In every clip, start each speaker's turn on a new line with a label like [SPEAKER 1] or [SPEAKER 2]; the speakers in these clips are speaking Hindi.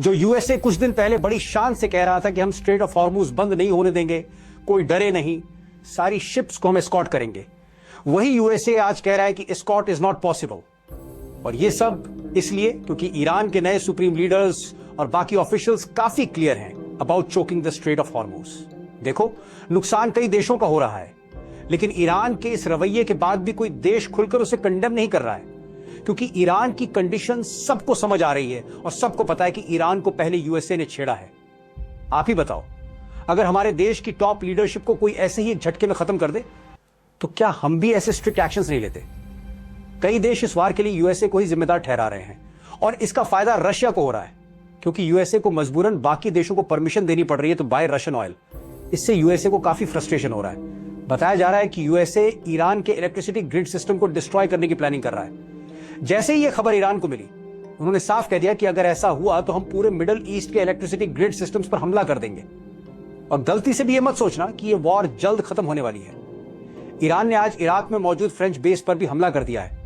[SPEAKER 1] जो यूएसए कुछ दिन पहले बड़ी शान से कह रहा था कि हम स्ट्रेट ऑफ हॉर्मुज बंद नहीं होने देंगे, कोई डरे नहीं, सारी शिप्स को हम एस्कॉर्ट करेंगे, वही यूएसए आज कह रहा है कि एस्कॉर्ट इज नॉट पॉसिबल। और ये सब इसलिए क्योंकि ईरान के नए सुप्रीम लीडर्स और बाकी ऑफिशियल्स काफी क्लियर हैं about choking the straight of Hormuz. देखो, नुकसान कई देशों का हो रहा है, लेकिन ईरान के इस रवैये के बाद भी कोई देश खुलकर उसे कंडेम नहीं कर रहा है, क्योंकि ईरान की कंडीशन सबको समझ आ रही है और सबको पता है कि ईरान को पहले यूएसए ने छेड़ा है। आप ही बताओ, अगर हमारे देश की टॉप लीडरशिप को कोई ऐसे ही एक झटके में खत्म कर दे तो क्या हम भी ऐसे स्ट्रिक्ट एक्शंस नहीं लेते? कई देश इस वार के लिए यूएसए को ही जिम्मेदार ठहरा रहे हैं और इसका फायदा रशिया को हो रहा है, क्योंकि यूएसए को मजबूरन बाकी देशों को परमिशन देनी पड़ रही है तो बाय रशियन ऑयल। इससे यूएसए को काफी फ्रस्ट्रेशन हो रहा है। बताया जा रहा है कि यूएसए ईरान के इलेक्ट्रिसिटी ग्रिड सिस्टम को डिस्ट्रॉय करने की प्लानिंग कर रहा है। जैसे ही यह खबर ईरान को मिली, उन्होंने साफ कह दिया कि अगर ऐसा हुआ तो हम पूरे मिडिल ईस्ट के इलेक्ट्रिसिटी ग्रिड सिस्टम्स पर हमला कर देंगे। और गलती से भी यह मत सोचना कि यह वॉर जल्द खत्म होने वाली है। ईरान ने आज इराक में मौजूद फ्रेंच बेस पर भी हमला कर दिया है।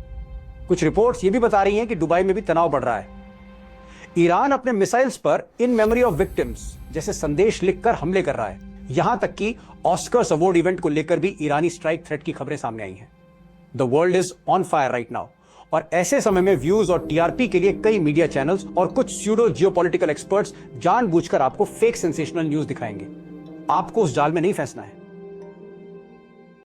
[SPEAKER 1] कुछ रिपोर्ट्स ये भी बता रही हैं कि दुबई में भी तनाव बढ़ रहा है। ईरान अपने मिसाइल्स पर इन मेमोरी ऑफ विक्टिम्स जैसे संदेश लिखकर हमले कर रहा है। यहां तक कि ऑस्कर्स अवार्ड इवेंट को लेकर भी ईरानी स्ट्राइक थ्रेट की खबरें सामने आई हैं। The world is on fire right now, और ऐसे समय में व्यूज और टीआरपी के लिए कई मीडिया चैनल्स और कुछ स्यूडो जियोपॉलिटिकल एक्सपर्ट्स जानबूझकर आपको फेक सेंसेशनल न्यूज दिखाएंगे। आपको उस जाल में नहीं फंसना है।